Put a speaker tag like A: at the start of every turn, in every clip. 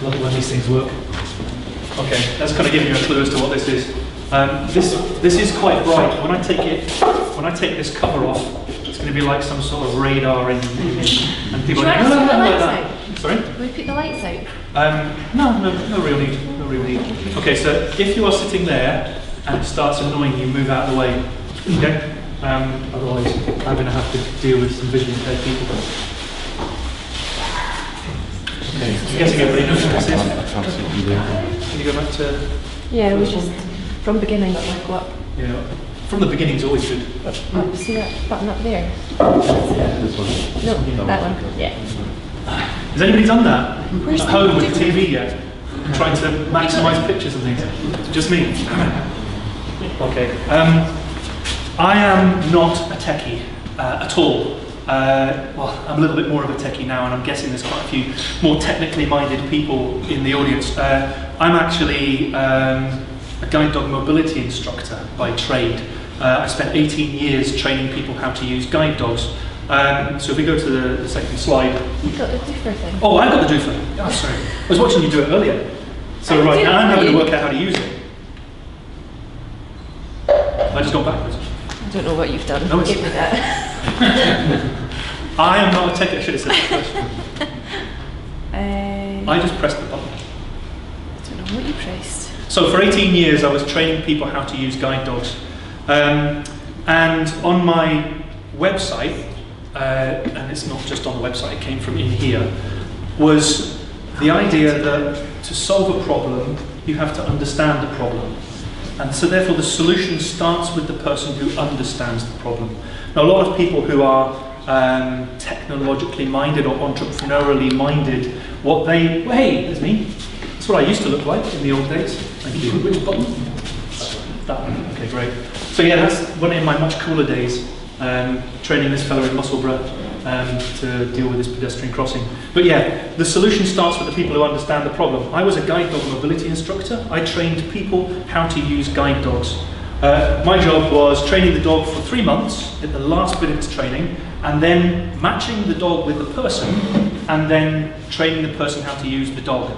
A: Love it when these things work. Okay, that's kind of giving you a clue as to what this is. This is quite bright. When I take this cover off, it's going to be like some sort of radar image, and people are no, like that. Sorry?
B: Will we put the lights out?
A: No real need. No real need. Okay, so if you are sitting there and it starts annoying you, move out of the way. Okay. Otherwise, I'm going to have to deal with some visually impaired people. Okay, I'm guessing everybody knows what this is. Can you go back to...
B: Yeah, we just, from beginning, like what?
A: Yeah, from the beginning is always good.
B: Oh, see that button up there?
C: This one.
B: No, that one, yeah.
A: Has anybody done that at home with the TV yet? Trying to maximise pictures and things? Just me? Okay. I am not a techie at all. Well, I'm a little bit more of a techie now, and I'm guessing there's quite a few more technically minded people in the audience. I'm actually a guide dog mobility instructor by trade. I spent 18 years training people how to use guide dogs. So if we go to the second slide.
B: You got the doofer thing.
A: Oh, I got the doofer. Oh, sorry. I was watching you do it earlier. So right now I'm having to work out how to use it. I just got backwards.
B: I don't know what you've done.
A: No,
B: give me that.
A: I am not a techie. I should have said that first. I just pressed the button.
B: I don't know what you pressed.
A: So for 18 years I was training people how to use guide dogs. And on my website, and it's not just on the website, it came from in here, was the idea that to solve a problem, you have to understand the problem. And so therefore the solution starts with the person who understands the problem. Now a lot of people who are technologically minded or entrepreneurially minded, hey, there's me. That's what I used to look like in the old days. Thank you. Which button? That one. Okay, great. So yeah, that's one of my much cooler days, training this fellow in Musselburgh to deal with this pedestrian crossing. But yeah, the solution starts with the people who understand the problem. I was a guide dog mobility instructor. I trained people how to use guide dogs. My job was training the dog for 3 months at the last bit of its training, and then matching the dog with the person, and then training the person how to use the dog.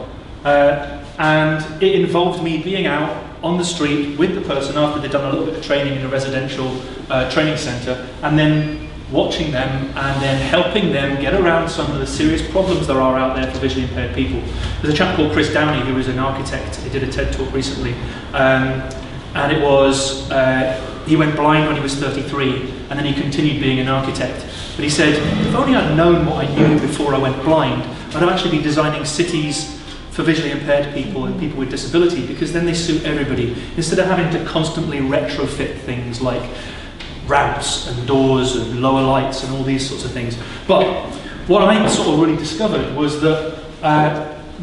A: And it involved me being out on the street with the person after they'd done a little bit of training in a residential training centre, and then watching them and then helping them get around some of the serious problems there are out there for visually impaired people. There's a chap called Chris Downey who is an architect. He did a TED talk recently, and it was, he went blind when he was 33, and then he continued being an architect. But he said, if only I'd known what I knew before I went blind, I'd have actually been designing cities for visually impaired people and people with disability, because then they suit everybody, instead of having to constantly retrofit things like ramps and doors and lower lights and all these sorts of things. But what I sort of really discovered was that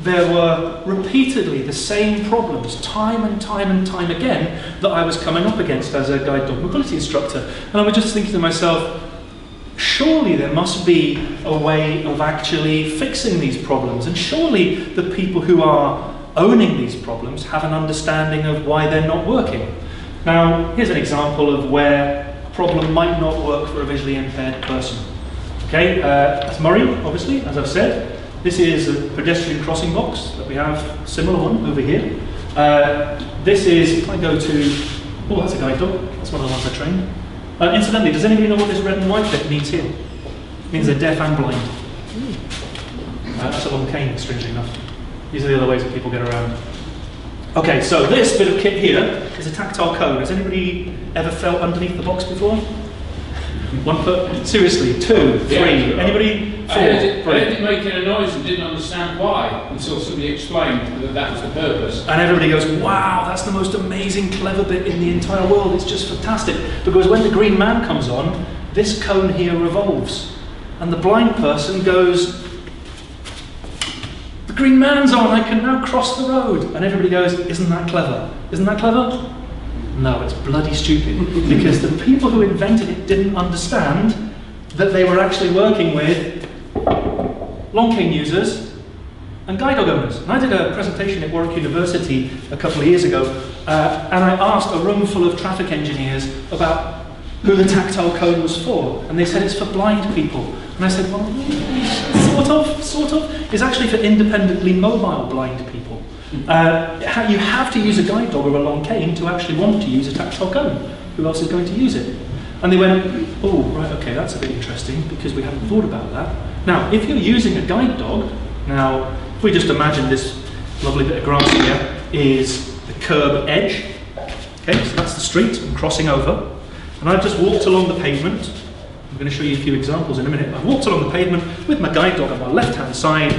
A: there were repeatedly the same problems time and time again that I was coming up against as a guide dog mobility instructor. And I was just thinking to myself, surely there must be a way of actually fixing these problems, and surely the people who are owning these problems have an understanding of why they're not working. Now, here's an example of where a problem might not work for a visually impaired person. Okay, that's Murray, obviously, as I've said. This is a pedestrian crossing box that we have, a similar one over here. This is, if I go to, oh, that's a guide dog. That's one of the ones I trained. Incidentally, does anybody know what this red and white bit means here? It means they're deaf and blind. That's a long cane, strangely enough. These are the other ways that people get around. Okay, so this bit of kit here is a tactile code. Has anybody ever felt underneath the box before? One foot? Seriously, 2, 3. Anybody? 4.
D: I heard it making a noise and didn't understand why until somebody explained that that was the purpose.
A: And everybody goes, wow, that's the most amazing, clever bit in the entire world. It's just fantastic. Because when the green man comes on, this cone here revolves. And the blind person goes, the green man's on, I can now cross the road. And everybody goes, isn't that clever? Isn't that clever? No, it's bloody stupid. Because the people who invented it didn't understand that they were actually working with long cane users and guide dog owners. And I did a presentation at Warwick University a couple of years ago, and I asked a room full of traffic engineers about who the tactile cone was for, and they said it's for blind people. And I said, well, sort of. It's actually for independently mobile blind people. You have to use a guide dog or a long cane to actually want to use a tactile cone. Who else is going to use it? And they went, oh, right, okay, that's a bit interesting because we hadn't thought about that. Now, if you're using a guide dog, now, if we just imagine this lovely bit of grass here is the curb edge. Okay, so that's the street I'm crossing over. And I've just walked along the pavement. I'm going to show you a few examples in a minute. I've walked along the pavement with my guide dog on my left-hand side.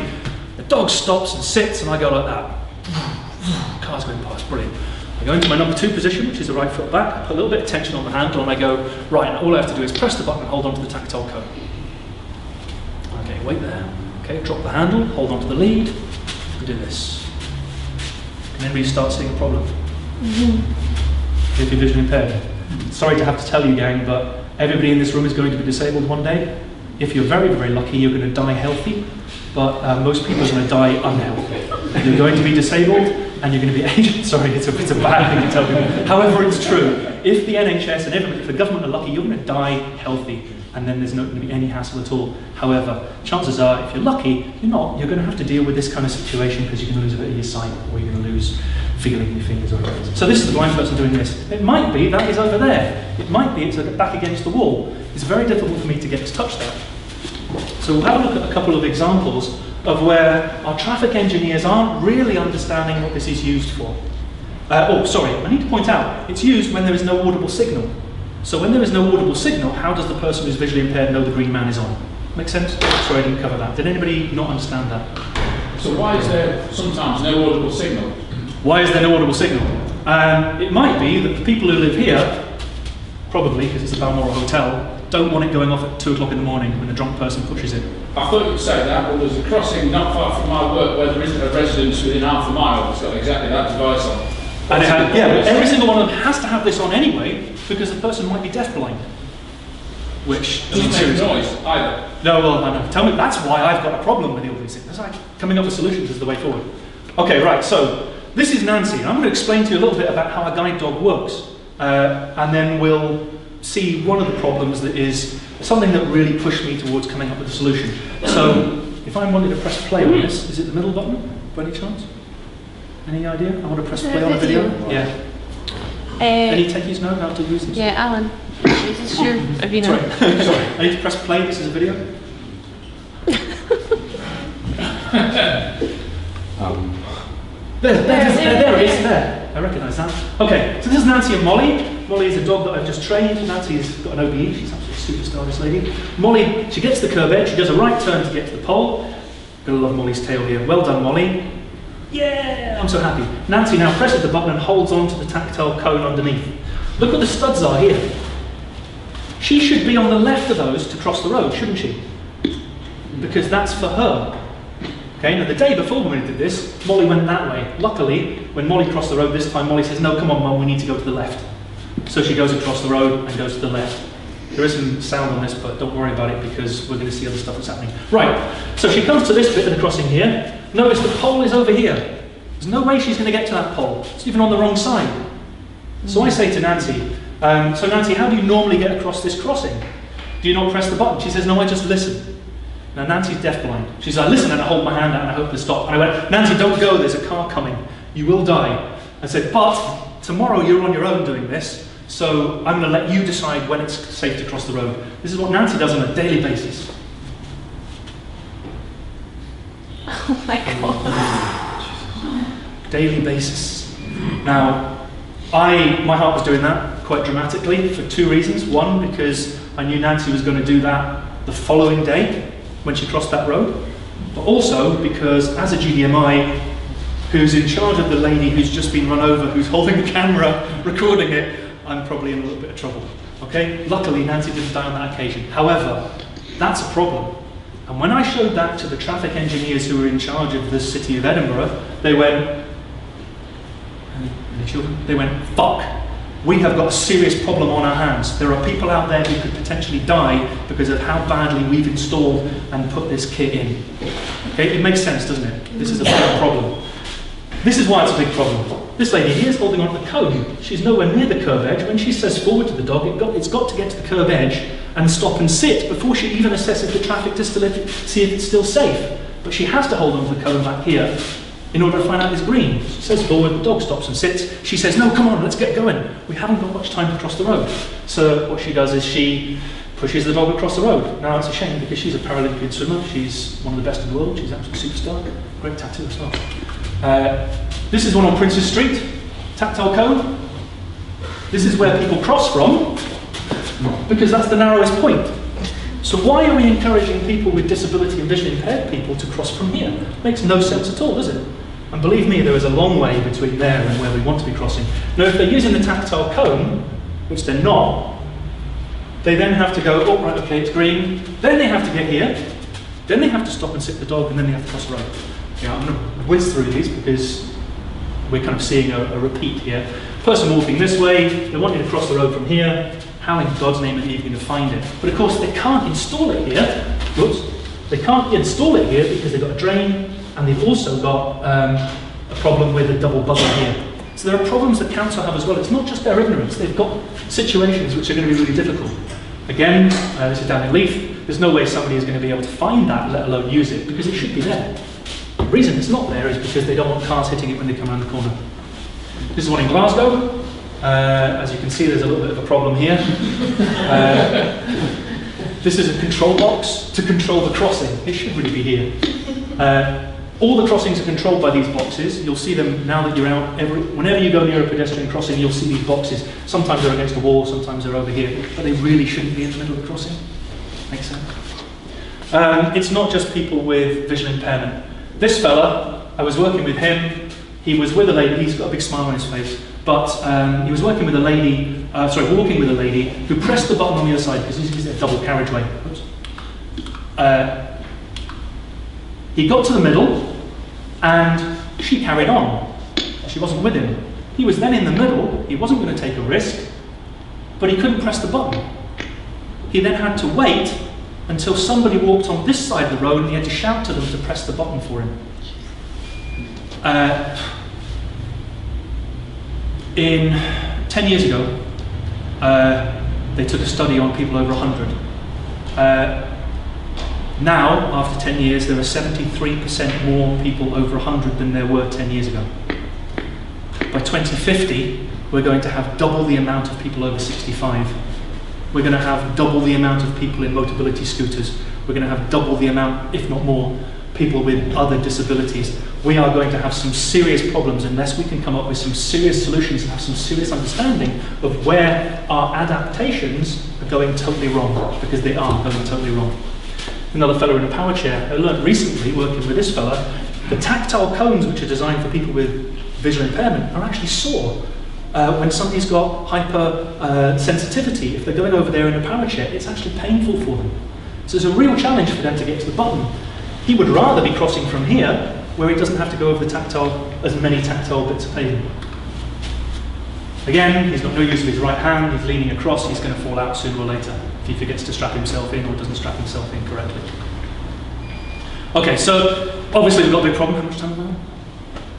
A: The dog stops and sits, and I go like that. Car's going past, brilliant. I go into my number 2 position, which is the right foot back. I put a little bit of tension on the handle, and I go, right, all I have to do is press the button and hold on to the tactile cone. Okay, wait there. Okay, drop the handle, hold on to the lead, and do this. Can anybody start seeing a problem? If you're visually impaired. Sorry to have to tell you, gang, but everybody in this room is going to be disabled one day. If you're very, very lucky, you're going to die healthy, but most people are going to die unhealthy. You're going to be disabled, and you're going to be aged. Sorry, it's a bad thing to tell people. However, it's true. If the NHS and everybody, if the government are lucky, you're going to die healthy, and then there's not going to be any hassle at all. However, chances are, if you're lucky, you're not. You're going to have to deal with this kind of situation because you can lose a bit of your sight, or you're going to lose feeling in your fingers or whatever. So this is the blind person doing this. It might be that is over there. It might be it's back against the wall. It's very difficult for me to get to touch that. So we'll have a look at a couple of examples of where our traffic engineers aren't really understanding what this is used for. I need to point out, it's used when there is no audible signal. So when there is no audible signal, how does the person who's visually impaired know the green man is on? Make sense? Sorry, I didn't cover that. Did anybody not understand that?
D: So why is there sometimes no audible signal?
A: Why is there no audible signal? It might be that the people who live here, probably because it's a Balmoral hotel, don't want it going off at 2 o'clock in the morning when a drunk person pushes it.
D: I thought you'd say that, but there's a crossing not far from my work where there isn't a residence within half a mile that's got exactly that device on.
A: And every single one of them has to have this on anyway because the person might be deafblind. Which
D: doesn't make noise either.
A: No, well, I know. Tell me, that's why I've got a problem with all these things. It's like coming up with solutions is the way forward. Okay, right, so this is Nancy, and I'm going to explain to you a little bit about how a guide dog works. And then we'll see one of the problems that is something that really pushed me towards coming up with a solution. So, if I wanted to press play on this, is it the middle button, by any chance? Any idea? I want to press play on a video? Yeah. Any techies know how to use this?
B: Yeah, Alan. This is your arena.
A: Sorry, I need to press play, this is a video. There it is, there. I recognise that. Okay, so this is Nancy and Molly. Molly is a dog that I've just trained. Nancy's got an OBE, she's absolutely a superstar, this lady. Molly, she gets the curb edge, she does a right turn to get to the pole. Gotta love Molly's tail here. Well done, Molly. Yeah, I'm so happy. Nancy now presses the button and holds on to the tactile cone underneath. Look what the studs are here. She should be on the left of those to cross the road, shouldn't she? Because that's for her. Okay, now the day before when we did this, Molly went that way. Luckily, when Molly crossed the road this time, Molly says, no, come on, Mum, we need to go to the left. So she goes across the road and goes to the left. There is some sound on this, but don't worry about it because we're going to see other stuff that's happening. Right, so she comes to this bit of the crossing here. Notice the pole is over here. There's no way she's going to get to that pole. It's even on the wrong side. So I say to Nancy, so Nancy, how do you normally get across this crossing? Do you not press the button? She says, no, I just listen. Now Nancy's deafblind. She's like, listen, and I hold my hand out and I hope to stop. And I went, Nancy, don't go, there's a car coming. You will die. I said, but tomorrow you're on your own doing this, so I'm going to let you decide when it's safe to cross the road. This is what Nancy does on a daily basis.
B: Oh my god.
A: Daily basis. Now, my heart was doing that quite dramatically for 2 reasons. One, because I knew Nancy was going to do that the following day when she crossed that road, but also because as a GDMI who's in charge of the lady who's just been run over, who's holding the camera, recording it, I'm probably in a little bit of trouble. Okay? Luckily, Nancy didn't die on that occasion. However, that's a problem. And when I showed that to the traffic engineers who were in charge of the city of Edinburgh, they went, fuck. We have got a serious problem on our hands. There are people out there who could potentially die because of how badly we've installed and put this kit in. Okay, it makes sense, doesn't it? This is a big problem. This is why it's a big problem. This lady here is holding on to the cone. She's nowhere near the curve edge. When she says forward to the dog, it's got to get to the curve edge and stop and sit before she even assesses the traffic to see if it's still safe. But she has to hold on to the cone back here in order to find out it's green. She says forward, the dog stops and sits. She says, no, come on, let's get going. We haven't got much time to cross the road. So what she does is she pushes the dog across the road. Now it's a shame because she's a Paralympian swimmer. She's one of the best in the world. She's an absolute superstar. Great tattoo as well. This is one on Princes Street, tactile cone. This is where people cross from because that's the narrowest point. So why are we encouraging people with disability and vision impaired people to cross from here? Makes no sense at all, does it? And believe me, there is a long way between there and where we want to be crossing. Now, if they're using the tactile cone, which they're not, they then have to go, oh, right, okay, it's green. Then they have to get here. Then they have to stop and sit the dog, and then they have to cross the road. Yeah, I'm going to whiz through these because we're kind of seeing a repeat here. Person walking this way, they want you to cross the road from here. How in God's name are you going to find it? But of course, they can't install it here. Whoops. They can't install it here because they've got a drain, and they've also got a problem with a double buzzer here. So there are problems that council have as well. It's not just their ignorance. They've got situations which are going to be really difficult. Again, this is down in Leith. There's no way somebody is going to be able to find that, let alone use it, because it should be there. The reason it's not there is because they don't want cars hitting it when they come around the corner. This is one in Glasgow. As you can see, there's a little bit of a problem here. This is a control box to control the crossing. It should really be here. All the crossings are controlled by these boxes. You'll see them now that you're out. Whenever you go near a pedestrian crossing, you'll see these boxes. Sometimes they're against the wall, sometimes they're over here, but they really shouldn't be in the middle of the crossing. Makes sense? It's not just people with vision impairment. This fella, I was working with him. He was with a lady. He's got a big smile on his face. But he was working with a lady, walking with a lady who pressed the button on the other side because this is a double carriageway. He got to the middle and she carried on. She wasn't with him. He was then in the middle. He wasn't going to take a risk, but he couldn't press the button. He then had to wait until somebody walked on this side of the road and he had to shout to them to press the button for him. In 10 years ago, they took a study on people over 100. Now, after 10 years, there are 73% more people over 100 than there were 10 years ago. By 2050, we're going to have double the amount of people over 65. We're going to have double the amount of people in mobility scooters. We're going to have double the amount, if not more, people with other disabilities. We are going to have some serious problems unless we can come up with some serious solutions and have some serious understanding of where our adaptations are going totally wrong, because they are going totally wrong. Another fellow in a power chair. I learned recently, working with this fella, the tactile cones which are designed for people with visual impairment are actually sore. When somebody's got hyper sensitivity, if they're going over there in a power chair, it's actually painful for them. So it's a real challenge for them to get to the button. He would rather be crossing from here, where he doesn't have to go over the as many tactile bits of pavement. Again, he's got no use of his right hand, he's leaning across, he's going to fall out sooner or later if he forgets to strap himself in or doesn't strap himself in correctly. Okay, so obviously we've got a big problem. How much time have I got?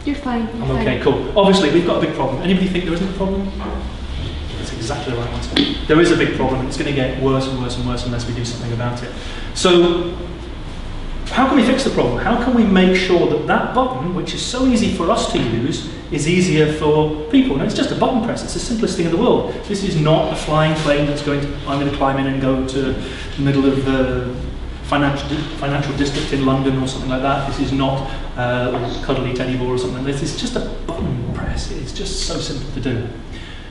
B: You're fine.
A: I'm okay, cool. Obviously we've got a big problem. Anybody think there isn't a problem? That's exactly the right answer. There is a big problem, and it's going to get worse and worse and worse unless we do something about it. So, how can we fix the problem? How can we make sure that that button, which is so easy for us to use, is easier for people? Now, it's just a button press. It's the simplest thing in the world. This is not a flying plane that's going to, I'm going to climb in and go to the middle of the financial district in London or something like that. This is not a cuddly teddy bear or something like this. It's just a button press. It's just so simple to do.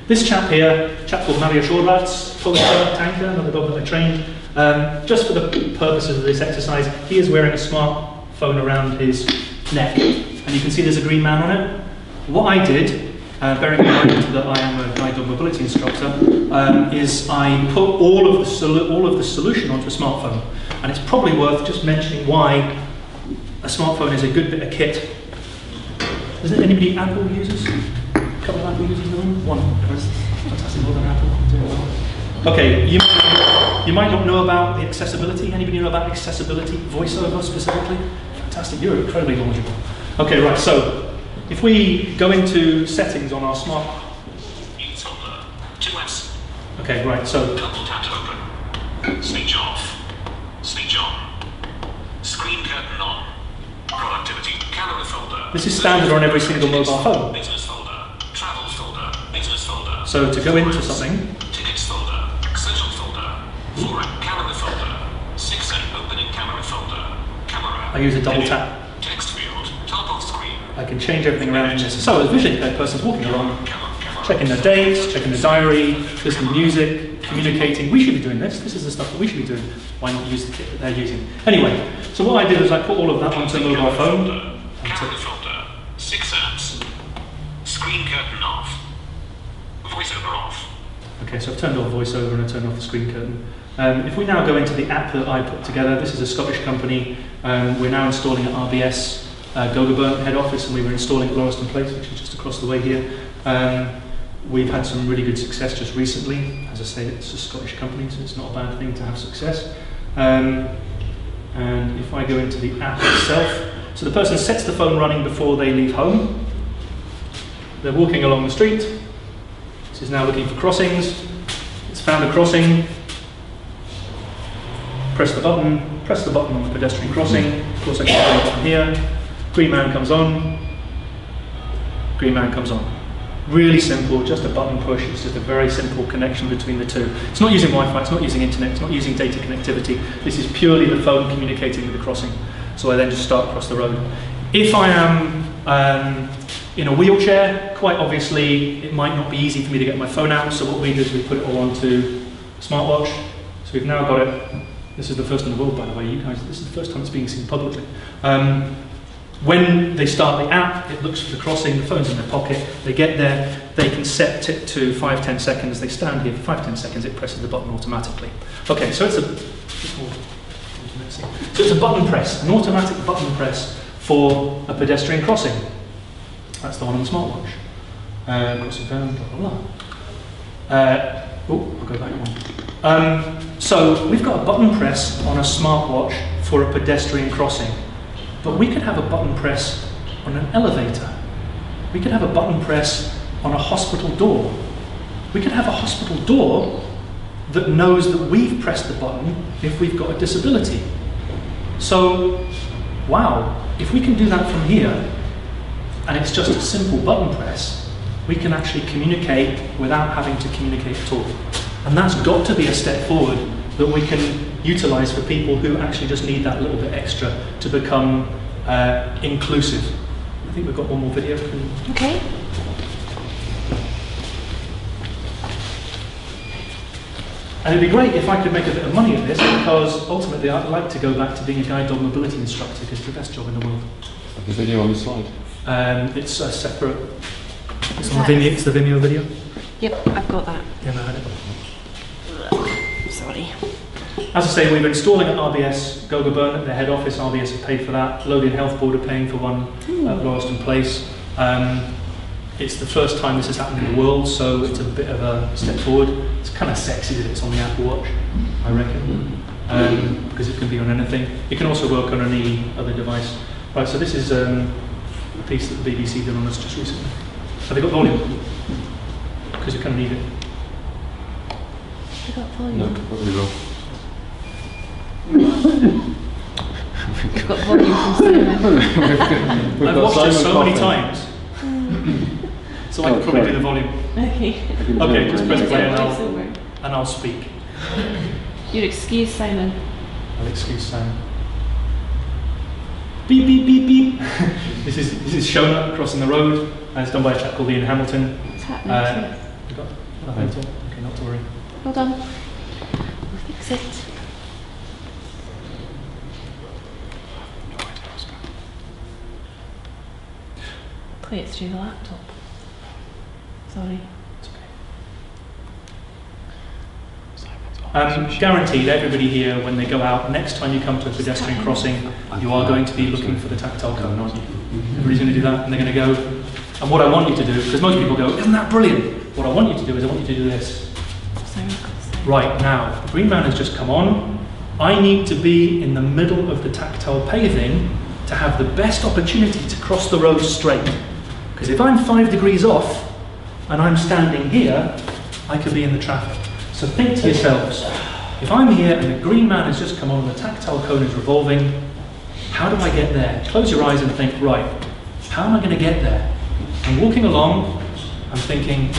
A: This chap here, a chap called Mario Shorrats, Polish tanker, another dog that I trained, just for the purposes of this exercise, he is wearing a smartphone around his neck, and you can see there's a green man on it. What I did, bearing in mind that I am a guide dog mobility instructor, is I put all of the solution onto a smartphone, and it's probably worth just mentioning why a smartphone is a good bit of kit. Isn't anybody Apple users? A couple of Apple users in the room? One. Fantastic, well done, Apple. Okay, you might not know about the accessibility. Anybody know about accessibility, voiceover specifically? Fantastic, you're incredibly knowledgeable. Okay, right, so If we go into settings on our smart...
E: News folder. 2S.
A: Okay, right, so...
E: Double tap to open. Switch off. Switch on. Screen curtain on. Productivity. Calendar folder.
A: This is standard on every single mobile phone.
E: Business folder. Travel folder. Business folder.
A: So to go into something...
E: Tickets folder. Social folder. Forum. Calendar folder. 6 opening camera folder. Camera.
A: I use a double tap.
E: Text field. Top of screen.
A: I can change everything around in this. So as a visually impaired person's walking along, checking their dates, checking the diary, listening to music, communicating. We should be doing this. This is the stuff that we should be doing. Why not use the kit that they're using? Anyway, so what I did was I put all of that onto a mobile phone.
E: Calendar folder. 6 apps. Screen curtain off. Voiceover off.
A: Okay, so I've turned off voiceover and I turned off the screen curtain. If we now go into the app that I put together, this is a Scottish company. We're now installing at RBS Gogarburn head office, and we were installing at Lauriston Place, which is just across the way here. We've had some really good success just recently. As I say, it's a Scottish company, so it's not a bad thing to have success. And if I go into the app itself, so the person sets the phone running before they leave home. They're walking along the street. This is now looking for crossings. It's found a crossing. Press the button on the pedestrian crossing. Of course I can go from here. Green man comes on. Green man comes on. Really simple, just a button push. It's just a very simple connection between the two. It's not using Wi-Fi, it's not using internet, it's not using data connectivity. This is purely the phone communicating with the crossing. So I then just start across the road. If I am in a wheelchair, quite obviously it might not be easy for me to get my phone out, so what we do is we put it all onto a smartwatch. So we've now got it. This is the first in the world, by the way, you guys. This is the first time it's being seen publicly. When they start the app, it looks for the crossing, the phone's in their pocket, they get there, they can set it to 5-10 seconds, they stand here for 5-10 seconds, it presses the button automatically. Okay, so it's a button press, an automatic button press for a pedestrian crossing. That's the one on the smartwatch. Crossing down, blah, blah, blah. I'll go back one. So we've got a button press on a smartwatch for a pedestrian crossing. But we could have a button press on an elevator. We could have a button press on a hospital door. We could have a hospital door that knows that we've pressed the button if we've got a disability. So, wow, if we can do that from here, and it's just a simple button press, we can actually communicate without having to communicate at all. And that's got to be a step forward that we can utilize for people who actually just need that little bit extra to become inclusive. I think we've got one more video.
B: Okay.
A: And it'd be great if I could make a bit of money at this, because ultimately I'd like to go back to being a guide dog mobility instructor, because it's the best job in the world.
C: The video on the slide?
A: It's a separate. It's on the Vimeo. It's the Vimeo video.
B: Yep, I've got that.
A: Yeah, no, I had it.
B: Sorry.
A: As I say, we're installing at RBS Gogarburn at their head office. RBS have paid for that. Lothian Health Board are paying for one at Lauriston Place. It's the first time this has happened in the world, so it's a bit of a step forward. It's kind of sexy that it's on the Apple Watch, I reckon, because it can be on anything. It can also work on any other device. Right, so this is a piece that the BBC did on us just recently. Have they got volume? Because you kind of need it.
B: I got volume.
C: No, probably will.
B: I've got volume from Simon.
A: I've watched it so many times. So I can probably do the volume.
B: Okay.
A: Okay, just press play and
B: Voiceover.
A: I'll speak.
B: You'd excuse Simon.
A: I'll excuse Simon. Beep, beep, beep, beep. This is shown up crossing the road, and it's done by a chap called Ian Hamilton.
B: What's happening?
A: You got nothing at all? Okay, not to worry.
B: Hold on. We'll fix it. Play it through the laptop. Sorry.
A: Guaranteed, everybody here, when they go out, next time you come to a pedestrian crossing, you are going to be looking for the tactile cone, aren't you? Everybody's going to do that, and they're going to go. And what I want you to do, because most people go, isn't that brilliant? What I want you to do is I want you to do this. Right now, the green man has just come on. I need to be in the middle of the tactile paving to have the best opportunity to cross the road straight. Because if I'm 5 degrees off and I'm standing here, I could be in the traffic. So think to yourselves, if I'm here and the green man has just come on and the tactile cone is revolving, how do I get there? Close your eyes and think, right, how am I going to get there? I'm walking along, I'm thinking,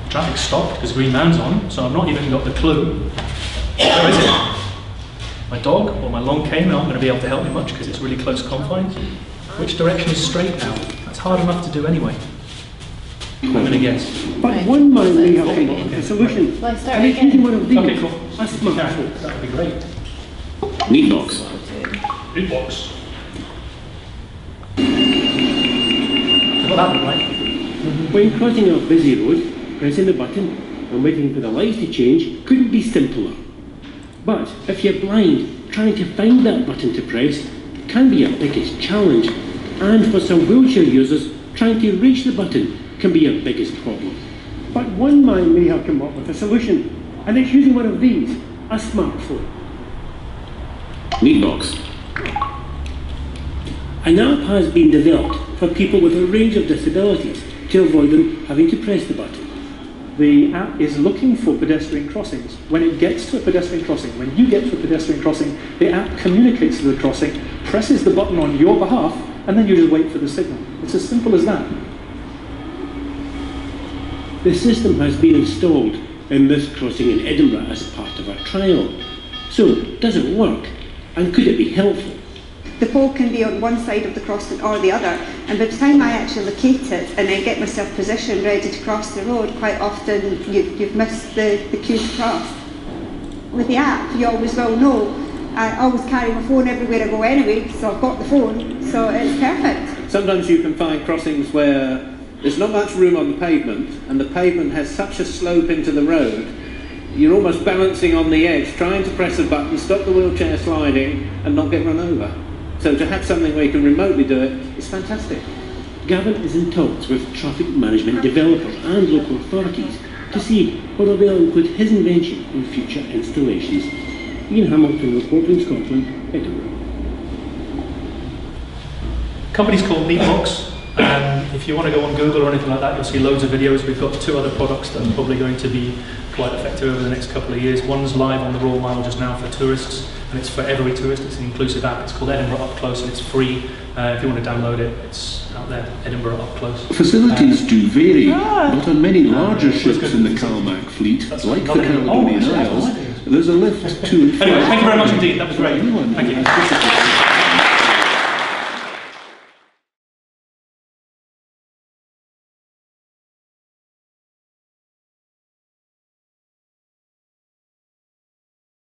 A: traffic stopped because green man's on, so I've not even got the clue. Where is it? My dog or my long cane aren't going to be able to help me much because it's really close confines. Which direction is straight now? That's hard enough to do anyway. I'm going to guess.
F: But one mind may have come up with a solution.
B: Well, I start
F: And it's using one of these.
A: Okay, cool.
F: A smart
A: Yeah,
F: phone.
A: that would be great.
E: Meatbox.
A: Meatbox. Got that one right.
F: When crossing a busy road, pressing the button and waiting for the lights to change couldn't be simpler. But if you're blind, trying to find that button to press can be your biggest challenge. And for some wheelchair users, trying to reach the button can be your biggest problem. But one mind may have come up with a solution, and it's using one of these, a smartphone.
E: Meatbox.
F: An app has been developed for people with a range of disabilities to avoid them having to press the button.
A: The app is looking for pedestrian crossings. When it gets to a pedestrian crossing, when you get to a pedestrian crossing, the app communicates to the crossing, presses the button on your behalf, and then you just wait for the signal. It's as simple as that.
F: The system has been installed in this crossing in Edinburgh as part of a trial. So, does it work? And could it be helpful?
G: The pole can be on one side of the crossing or the other, and by the time I actually locate it and then get myself positioned ready to cross the road, quite often you've missed the cue to cross. With the app, you always will know. I always carry my phone everywhere I go anyway, so I've got the phone, so it's perfect.
H: Sometimes you can find crossings where there's not much room on the pavement, and the pavement has such a slope into the road, you're almost balancing on the edge, trying to press a button, stop the wheelchair sliding, and not get run over. So to have something where you can remotely do it is fantastic.
F: Gavin is in talks with traffic management developers and local authorities to see whether they'll include his invention in future installations. Ian Hamilton, reporting Scotland, Edinburgh.
A: Company's called Meatbox. If you want to go on Google or anything like that, you'll see loads of videos. We've got 2 other products that are probably going to be quite effective over the next couple of years. One's live on the Royal Mile just now for tourists, and it's for every tourist. It's an inclusive app. It's called Edinburgh Up Close, and it's free. If you want to download it, it's out there, Edinburgh Up Close.
I: Facilities do vary, but on many larger ships in the Carmack fleet, like the Caledonian Isles, there's a lift to and from.
A: Anyway, thank you very much indeed. That was great. Thank you.